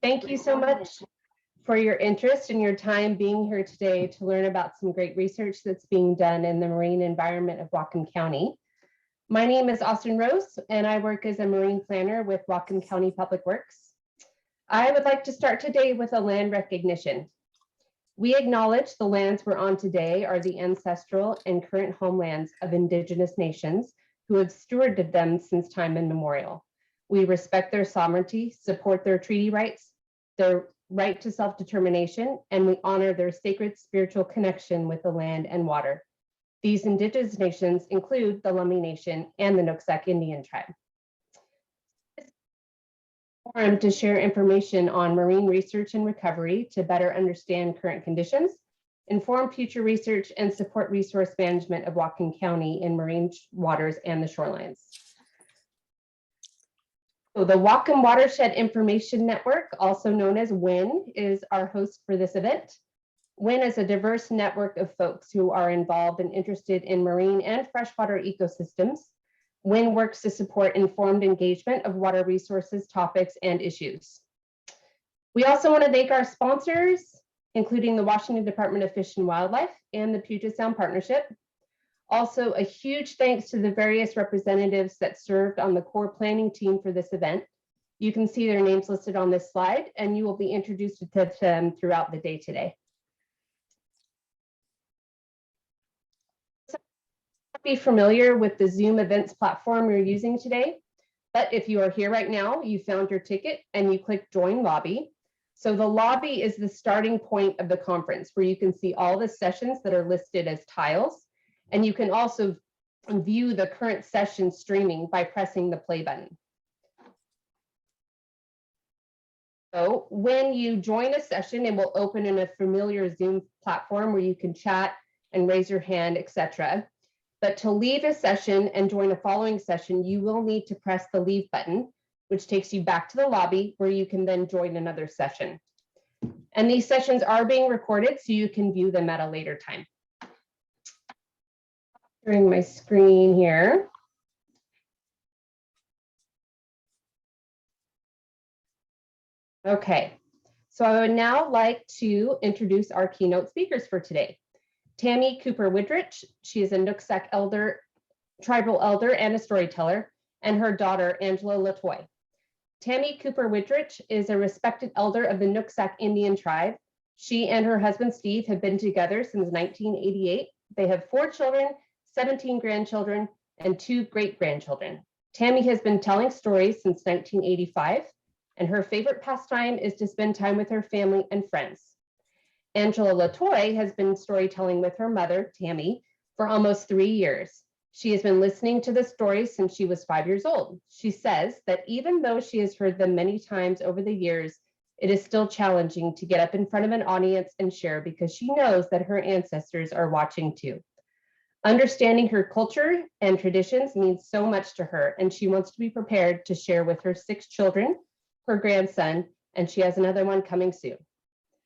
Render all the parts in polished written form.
Thank you so much for your interest and your time being here today to learn about some great research that's being done in the marine environment of Whatcom County. My name is Austin Rose, and I work as a marine planner with Whatcom County Public Works. I would like to start today with a land recognition. We acknowledge the lands we're on today are the ancestral and current homelands of Indigenous nations who have stewarded them since time immemorial. We respect their sovereignty, support their treaty rights, their right to self-determination, and we honor their sacred spiritual connection with the land and water. These Indigenous nations include the Lummi Nation and the Nooksack Indian tribe. Forum to share information on marine research and recovery to better understand current conditions, inform future research, and support resource management of Whatcom County in marine waters and the shorelines. So the Whatcom Watershed Information Network, also known as WIN, is our host for this event. WIN is a diverse network of folks who are involved and interested in marine and freshwater ecosystems. WIN works to support informed engagement of water resources, topics, and issues. We also want to thank our sponsors, including the Washington Department of Fish and Wildlife and the Puget Sound Partnership. Also, a huge thanks to the various representatives that served on the core planning team for this event. You can see their names listed on this slide, and you will be introduced to them throughout the day today. Be familiar with the Zoom events platform you're using today, but if you are here right now, you found your ticket and you click Join Lobby. So the lobby is the starting point of the conference where you can see all the sessions that are listed as tiles. And you can also view the current session streaming by pressing the play button. So when you join a session, it will open in a familiar Zoom platform where you can chat and raise your hand, etc. But to leave a session and join a following session, you will need to press the leave button, which takes you back to the lobby where you can then join another session. And these sessions are being recorded so you can view them at a later time. Sharing my screen here. Okay, so I would now like to introduce our keynote speakers for today. Tammy Cooper-Woodrich, she is a Nooksack elder, tribal elder and a storyteller, and her daughter, Angela Letoi. Tammy Cooper-Woodrich is a respected elder of the Nooksack Indian tribe. She and her husband, Steve, have been together since 1988. They have 4 children, 17 grandchildren, and 2 great-grandchildren. Tammy has been telling stories since 1985, and her favorite pastime is to spend time with her family and friends. Angela Letoi has been storytelling with her mother, Tammy, for almost 3 years. She has been listening to the stories since she was 5 years old. She says that even though she has heard them many times over the years, it is still challenging to get up in front of an audience and share because she knows that her ancestors are watching too. Understanding her culture and traditions means so much to her, and she wants to be prepared to share with her 6 children, her grandson, and she has another one coming soon.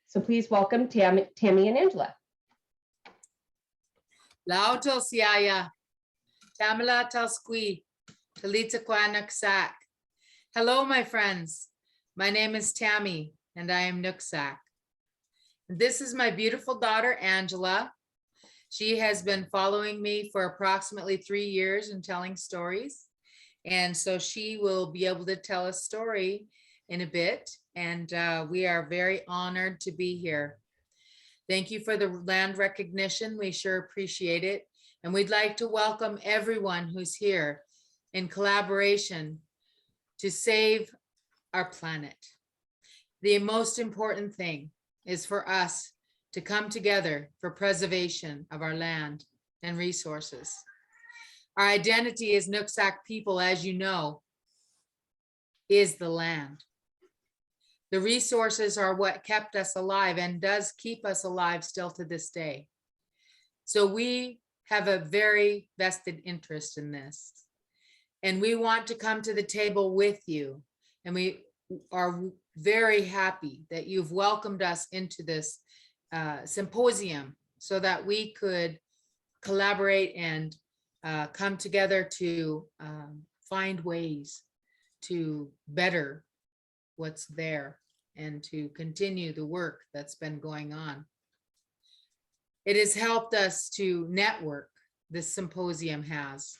So please welcome Tammy and Angela. Lauto siaya, Tamala Talsqui, Talita Nooksack. Hello, my friends. My name is Tammy, and I am Nooksack. This is my beautiful daughter, Angela. She has been following me for approximately 3 years and telling stories. And so she will be able to tell a story in a bit. And we are very honored to be here. Thank you for the land recognition. We sure appreciate it. And we'd like to welcome everyone who's here in collaboration to save our planet. The most important thing is for us to come together for preservation of our land and resources. Our identity as Nooksack people, as you know, is the land. The resources are what kept us alive and does keep us alive still to this day. So we have a very vested interest in this. And we want to come to the table with you. And we are very happy that you've welcomed us into this symposium so that we could collaborate and come together to find ways to better what's there and to continue the work that's been going on. It has helped us to network, this symposium has,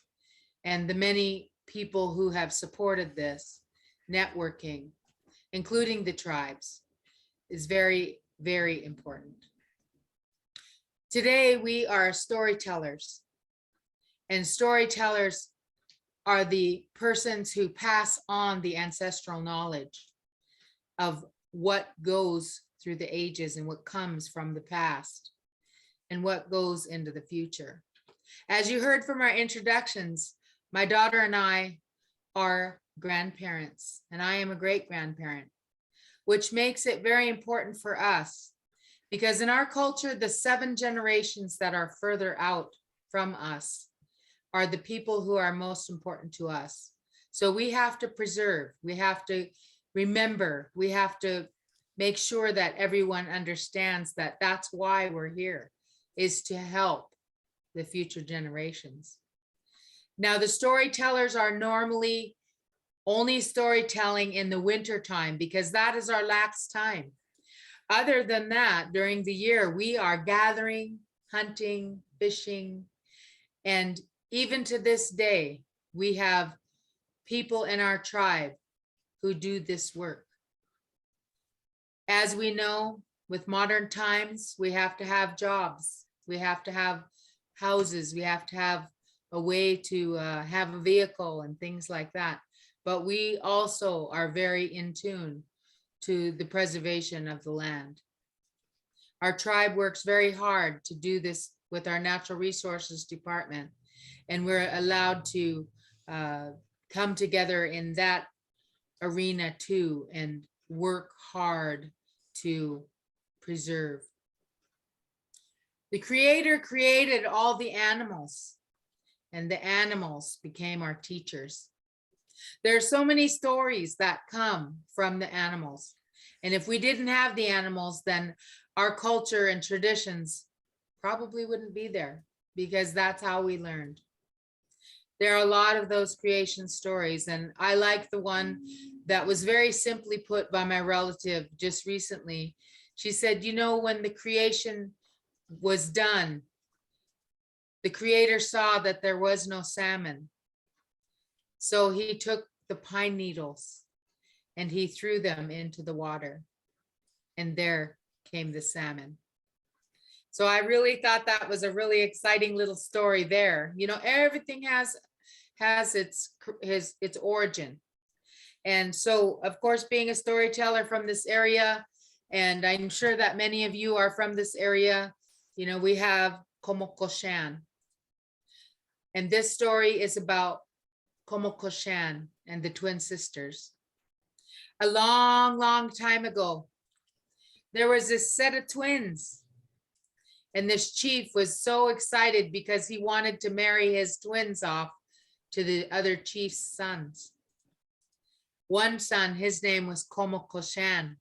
and the many people who have supported this networking, including the tribes, is very, very important. Today, we are storytellers, and storytellers are the persons who pass on the ancestral knowledge of what goes through the ages and what comes from the past and what goes into the future. As you heard from our introductions, my daughter and I are grandparents, and I am a great-grandparent, which makes it very important for us because in our culture, the 7 generations that are further out from us are the people who are most important to us. So we have to preserve, we have to remember, we have to make sure that everyone understands that that's why we're here, is to help the future generations. Now, the storytellers are normally only storytelling in the winter time because that is our last time. Other than that, during the year, we are gathering, hunting, fishing, and even to this day, we have people in our tribe who do this work. As we know, with modern times, we have to have jobs, we have to have houses, we have to have a way to have a vehicle and things like that. But we also are very in tune to the preservation of the land. Our tribe works very hard to do this with our natural resources department, and we're allowed to come together in that arena too and work hard to preserve. The Creator created all the animals, and the animals became our teachers. There are so many stories that come from the animals. And if we didn't have the animals, then our culture and traditions probably wouldn't be there because that's how we learned. There are a lot of those creation stories, and I like the one that was very simply put by my relative just recently. She said, you know, when the creation was done, the Creator saw that there was no salmon. So he took the pine needles and he threw them into the water, and there came the salmon. So I really thought that was a really exciting little story there. You know, everything has its origin. And so, of course, being a storyteller from this area, and I'm sure that many of you are from this area, you know, we have Komo Koshan. And this story is about Komo Koshan and the twin sisters. A long, long time ago, there was this set of twins. And this chief was so excited because he wanted to marry his twins off to the other chief's sons. One son, his name was Komo Koshan.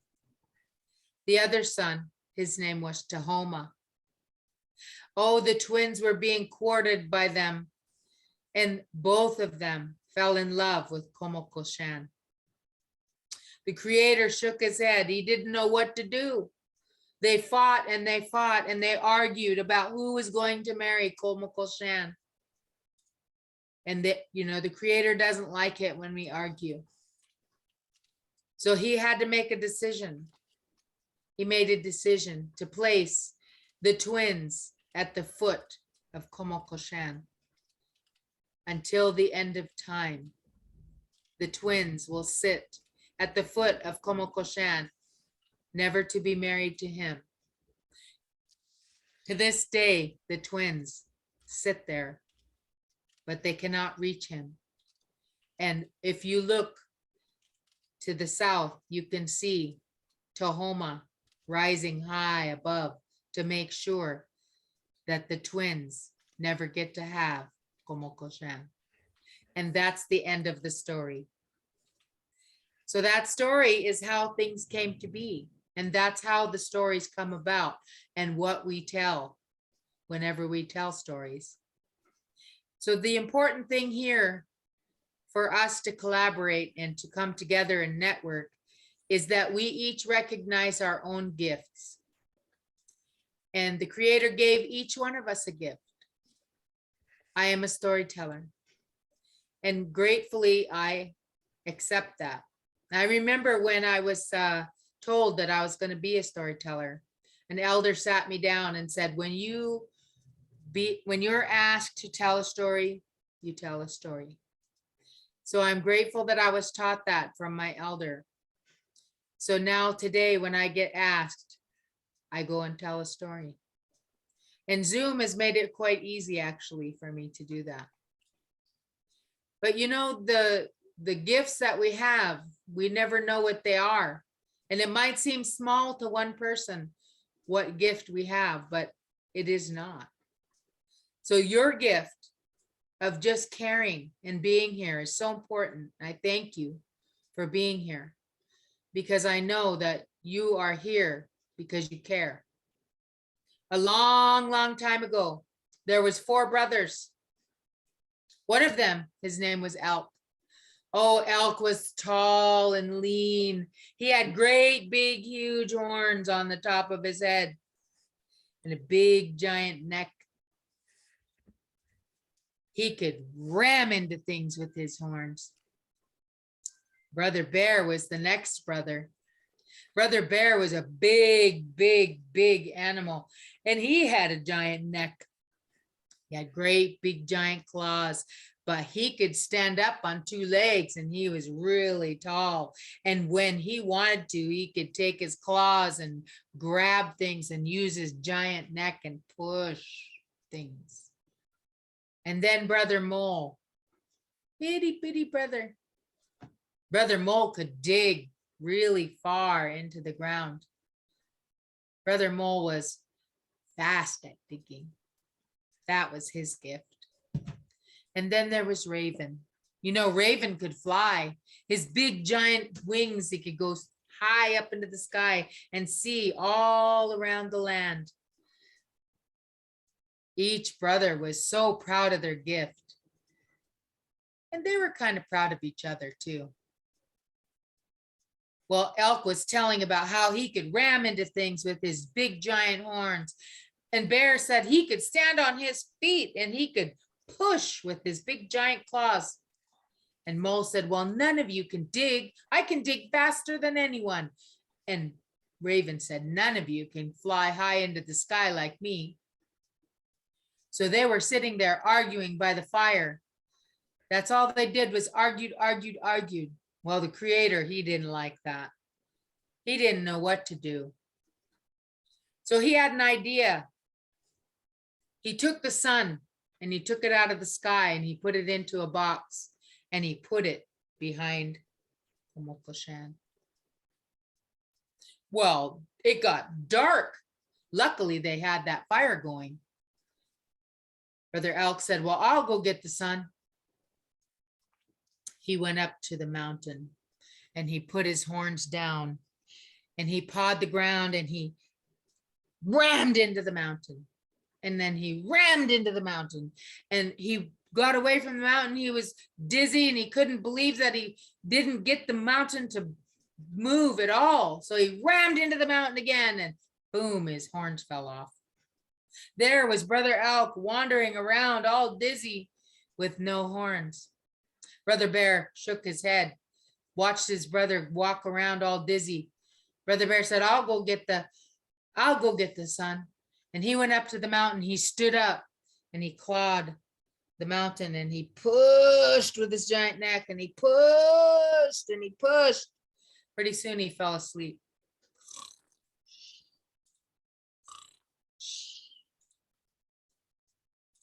The other son, his name was Tahoma. Oh, the twins were being courted by them, and both of them fell in love with Komo Koshan. The Creator shook his head. He didn't know what to do. They fought and they fought and they argued about who was going to marry Komo Koshan. And the Creator doesn't like it when we argue. So he had to make a decision. He made a decision to place the twins at the foot of Komo Koshan. Until the end of time, the twins will sit at the foot of Komo Koshan, never to be married to him. To this day, the twins sit there, but they cannot reach him. And if you look to the south, you can see Tahoma rising high above to make sure that the twins never get to have Komo Koshan. And that's the end of the story. So that story is how things came to be. And that's how the stories come about and what we tell whenever we tell stories. So the important thing here for us to collaborate and to come together and network is that we each recognize our own gifts. And the Creator gave each one of us a gift. I am a storyteller. And gratefully, I accept that. I remember when I was told that I was going to be a storyteller, an elder sat me down and said, when you're asked to tell a story, you tell a story. So I'm grateful that I was taught that from my elder. So now today, when I get asked, I go and tell a story. And Zoom has made it quite easy, actually, for me to do that. But you know, the gifts that we have, we never know what they are. And it might seem small to one person, what gift we have, but it is not. So your gift of just caring and being here is so important. I thank you for being here, because I know that you are here because you care. A long, long time ago, there was 4 brothers. One of them, his name was Elk. Oh, Elk was tall and lean. He had great, big, huge horns on the top of his head and a big, giant neck. He could ram into things with his horns. Brother Bear was the next brother. Brother Bear was a big, big, big animal, and he had a giant neck. He had great, big, giant claws, but he could stand up on 2 legs, and he was really tall. And when he wanted to, he could take his claws and grab things and use his giant neck and push things. And then Brother Mole, itty bitty brother. Brother Mole could dig really far into the ground. Brother Mole was fast at digging. That was his gift. And then there was Raven. You know, Raven could fly. His big giant wings, he could go high up into the sky and see all around the land. Each brother was so proud of their gift. And they were kind of proud of each other too. Well, Elk was telling about how he could ram into things with his big giant horns. And Bear said he could stand on his feet and he could push with his big giant claws. And Mole said, well, none of you can dig. I can dig faster than anyone. And Raven said, none of you can fly high into the sky like me. So they were sitting there arguing by the fire. That's all they did was argued, argued, argued. Well, the Creator, he didn't like that. He didn't know what to do. So he had an idea. He took the sun and he took it out of the sky and he put it into a box and he put it behind Komo Koshan. Well, it got dark. Luckily, they had that fire going. Brother Elk said, well, I'll go get the sun. He went up to the mountain and he put his horns down and he pawed the ground and he rammed into the mountain. And then he rammed into the mountain and he got away from the mountain. He was dizzy and he couldn't believe that he didn't get the mountain to move at all. So he rammed into the mountain again and boom, his horns fell off. There was Brother Elk wandering around all dizzy with no horns. Brother Bear shook his head, watched his brother walk around all dizzy. Brother Bear said, I'll go get the sun. And he went up to the mountain. He stood up and he clawed the mountain and he pushed with his giant neck and he pushed and he pushed. Pretty soon he fell asleep.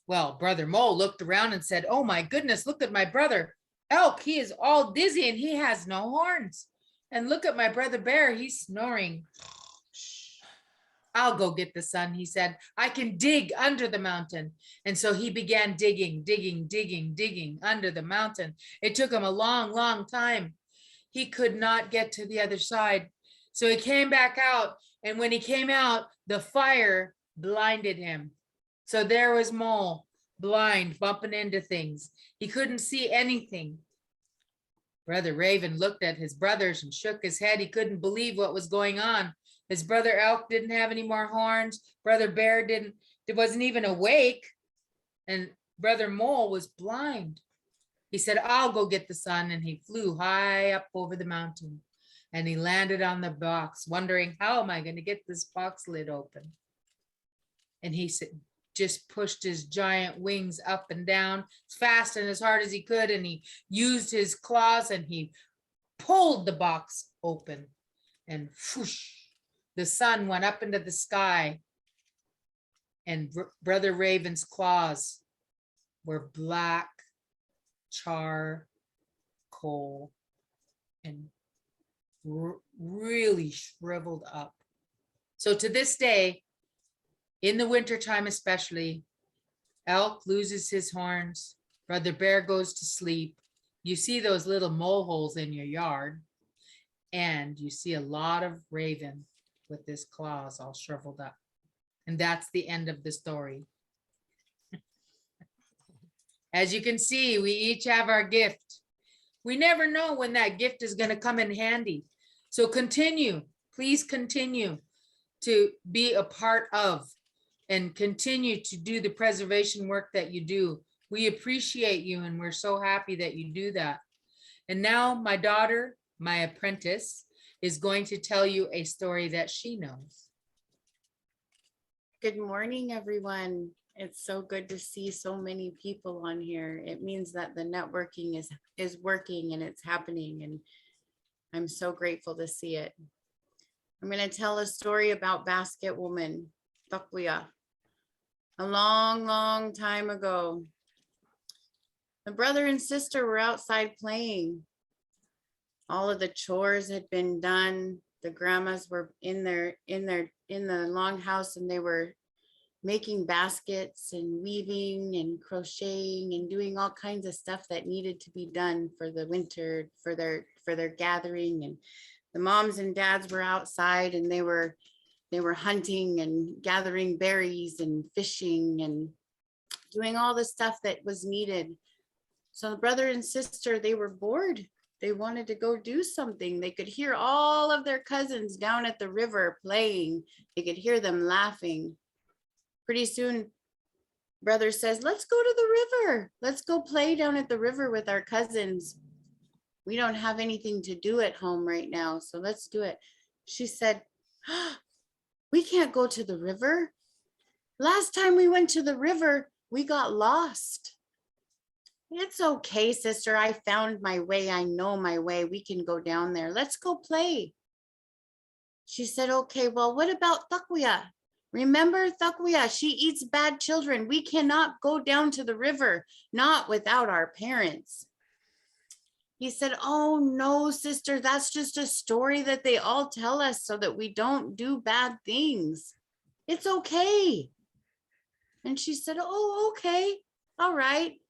Well, Brother Mole looked around and said, oh my goodness, look at my brother Elk. He is all dizzy and he has no horns. And look at my brother Bear, he's snoring. I'll go get the sun, he said. I can dig under the mountain. And so he began digging, digging, digging, digging under the mountain. It took him a long, long time. He could not get to the other side. So he came back out. And when he came out, the fire blinded him. So there was Mole, blind, bumping into things. He couldn't see anything. Brother Raven looked at his brothers and shook his head. He couldn't believe what was going on. His brother Elk didn't have any more horns. Brother Bear wasn't even awake. And Brother Mole was blind. He said, I'll go get the sun. And he flew high up over the mountain. And he landed on the box, wondering, how am I going to get this box lid open? And he just pushed his giant wings up and down as fast and as hard as he could. And he used his claws and he pulled the box open. And whoosh, the sun went up into the sky. And Brother Raven's claws were black charcoal and really shriveled up. So to this day, in the wintertime especially, Elk loses his horns, Brother Bear goes to sleep. You see those little mole holes in your yard, and you see a lot of Raven with his claws all shriveled up. And that's the end of the story. As you can see, we each have our gift. We never know when that gift is going to come in handy. So continue, please continue to be a part of and continue to do the preservation work that you do. We appreciate you and we're so happy that you do that. And now my daughter, my apprentice, is going to tell you a story that she knows. Good morning, everyone. It's so good to see so many people on here. It means that the networking is working and it's happening, and I'm so grateful to see it. I'm going to tell a story about Basket Woman, Takuya. A long, long time ago, the brother and sister were outside playing. All of the chores had been done. The grandmas were in the longhouse, and they were making baskets and weaving and crocheting and doing all kinds of stuff that needed to be done for the winter, for their gathering. And the moms and dads were outside, and they were hunting and gathering berries and fishing and doing all the stuff that was needed. So the brother and sister, they were bored. They wanted to go do something. They could hear all of their cousins down at the river playing. They could hear them laughing. Pretty soon, brother says, let's go to the river. Let's go play down at the river with our cousins. We don't have anything to do at home right now, so let's do it. She said, we can't go to the river. Last time we went to the river, we got lost. It's okay, sister. I found my way. I know my way. We can go down there. Let's go play. She said, okay, well, what about Takuya? Remember Takuya? She eats bad children. We cannot go down to the river, not without our parents. He said, oh no, sister, that's just a story that they all tell us so that we don't do bad things. It's okay. And she said, oh, okay. All right.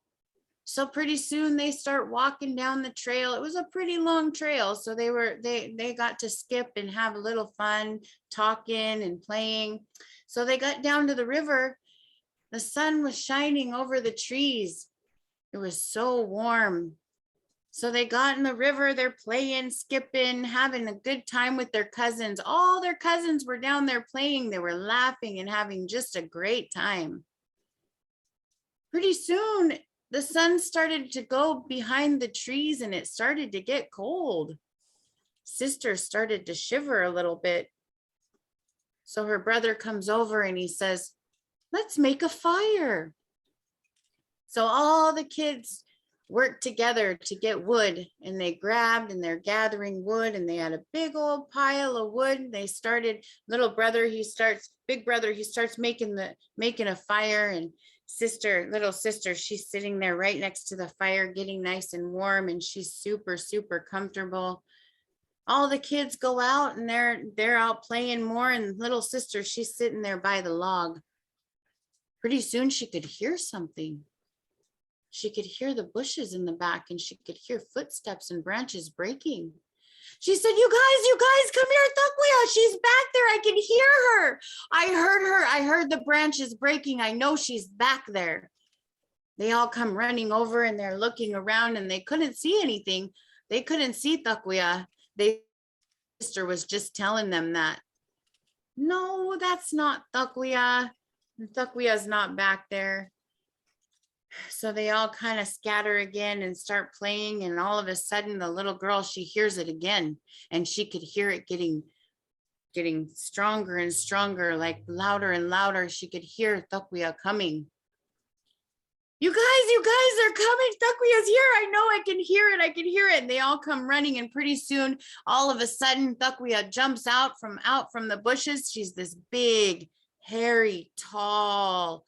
So pretty soon they start walking down the trail. It was a pretty long trail. So they got to skip and have a little fun talking and playing. So they got down to the river. The sun was shining over the trees. It was so warm. So they got in the river, they're playing, skipping, having a good time with their cousins. All their cousins were down there playing. They were laughing and having just a great time. Pretty soon, the sun started to go behind the trees and it started to get cold. Sister started to shiver a little bit. So her brother comes over and he says, let's make a fire. So all the kids worked together to get wood, and they grabbed and they're gathering wood, and they had a big old pile of wood. They started, big brother, he starts making a fire, and little sister, she's sitting there right next to the fire getting nice and warm, and she's super, super comfortable. All the kids go out and they're out playing more, and little sister, she's sitting there by the log. Pretty soon she could hear something. She could hear the bushes in the back, and she could hear footsteps and branches breaking. She said, you guys, come here, Takuya. She's back there. I can hear her. I heard her. I heard the branches breaking. I know she's back there. They all come running over, and they're looking around, and they couldn't see anything, They couldn't see Takuya. Sister was just telling them that, no, that's not Takuya. Takuya's not back there. So they all kind of scatter again and start playing. And all of a sudden, the little girl, she hears it again, and she could hear it getting stronger and stronger, like louder and louder. She could hear Takuya coming. You guys are coming. Takuya's here. I know, I can hear it. I can hear it. And they all come running. And pretty soon, all of a sudden, Takuya jumps out from the bushes. She's this big, hairy, tall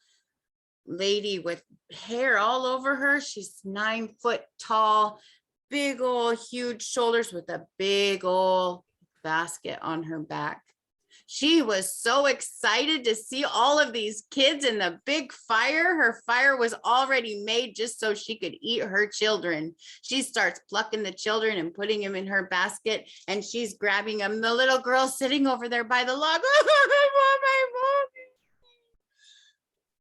lady with hair all over her. She's 9 foot tall, big old huge shoulders with a big old basket on her back. She was so excited to see all of these kids in the big fire. Her fire was already made just so she could eat her children. She starts plucking the children and putting them in her basket, and she's grabbing them. The little girl sitting over there by the log.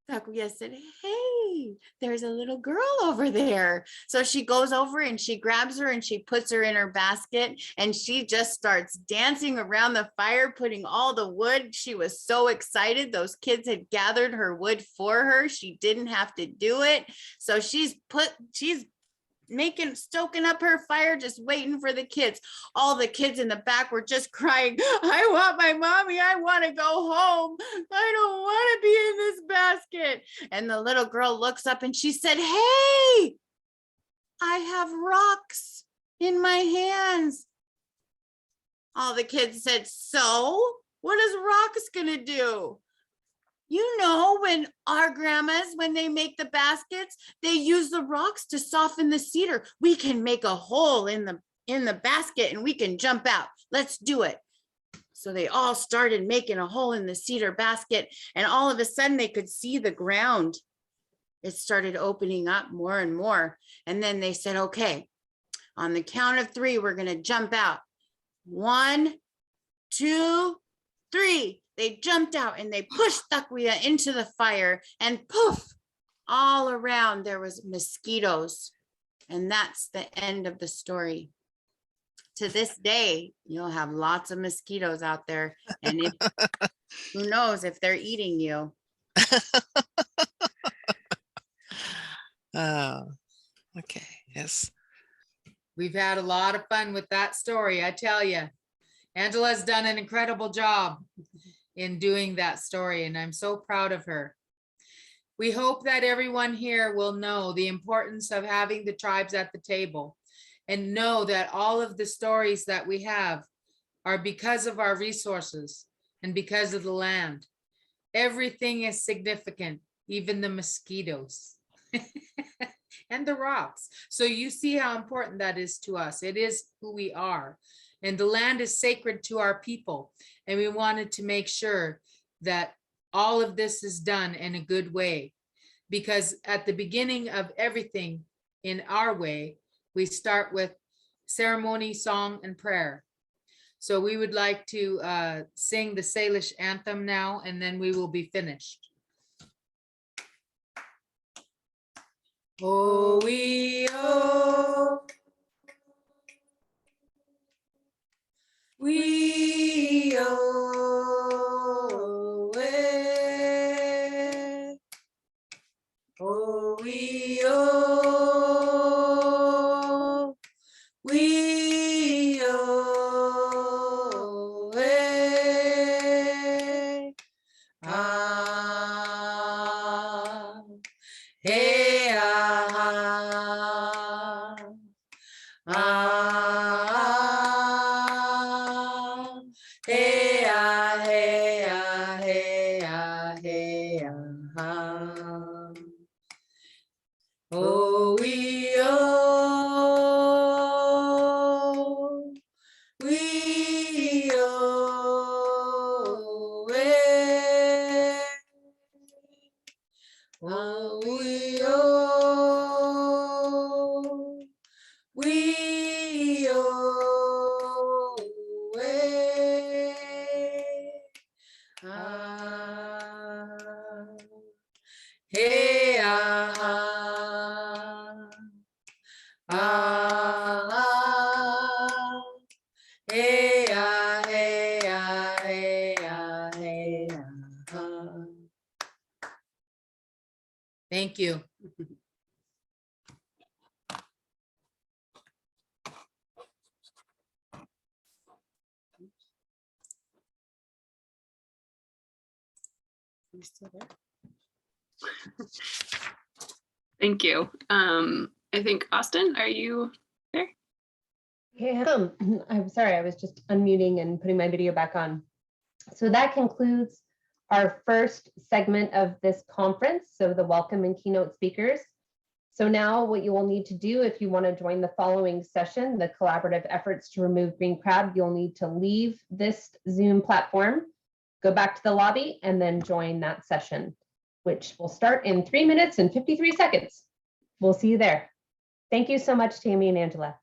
Takuya said, hey, there's a little girl over there. So she goes over and she grabs her and she puts her in her basket, and she just starts dancing around the fire, putting all the wood. She was so excited. Those kids had gathered her wood for her. She didn't have to do it. So she's stoking up her fire, just waiting for the kids. All the kids in the back were just crying, I want my mommy, I want to go home, I don't want to be in this basket. And the little girl looks up and she said, hey, I have rocks in my hands. All the kids said, so what is rocks gonna do? You know, when our grandmas, when they make the baskets, they use the rocks to soften the cedar. We can make a hole in the basket and we can jump out. Let's do it. So they all started making a hole in the cedar basket, and all of a sudden they could see the ground. It started opening up more and more. And then they said, okay, on the count of 3, we're going to jump out. 1, 2, 3. They jumped out and they pushed Takuya into the fire, and poof, all around there was mosquitoes. And that's the end of the story. To this day, you'll have lots of mosquitoes out there, and who knows if they're eating you. Oh, okay. Yes. We've had a lot of fun with that story, I tell you. Angela's done an incredible job in doing that story, and I'm so proud of her. We hope that everyone here will know the importance of having the tribes at the table, and know that all of the stories that we have are because of our resources and because of the land. Everything is significant, even the mosquitoes and the rocks. So you see how important that is to us. It is who we are. And the land is sacred to our people. And we wanted to make sure that all of this is done in a good way. Because at the beginning of everything in our way, we start with ceremony, song, and prayer. So we would like to sing the Salish anthem now, and then we will be finished. Oh, we oh. We oh, oh, we oh, we oh, ah, hey, ah, ah, hey, ah, hey, ah, hey, ah, hey, ah. Oh, we oh, we oh, oh, we oh, we oh, ah, hey, ah, ah, Thank you. You still there? Thank you. I think Austin, are you there? Yeah, I'm sorry, I was just unmuting and putting my video back on. So that concludes our first segment of this conference, so the welcome and keynote speakers. So now what you will need to do if you want to join the following session, the collaborative efforts to remove green crab, you'll need to leave this Zoom platform, go back to the lobby, and then join that session, which will start in 3 minutes and 53 seconds. We'll see you there. Thank you so much, Tammy and Angela.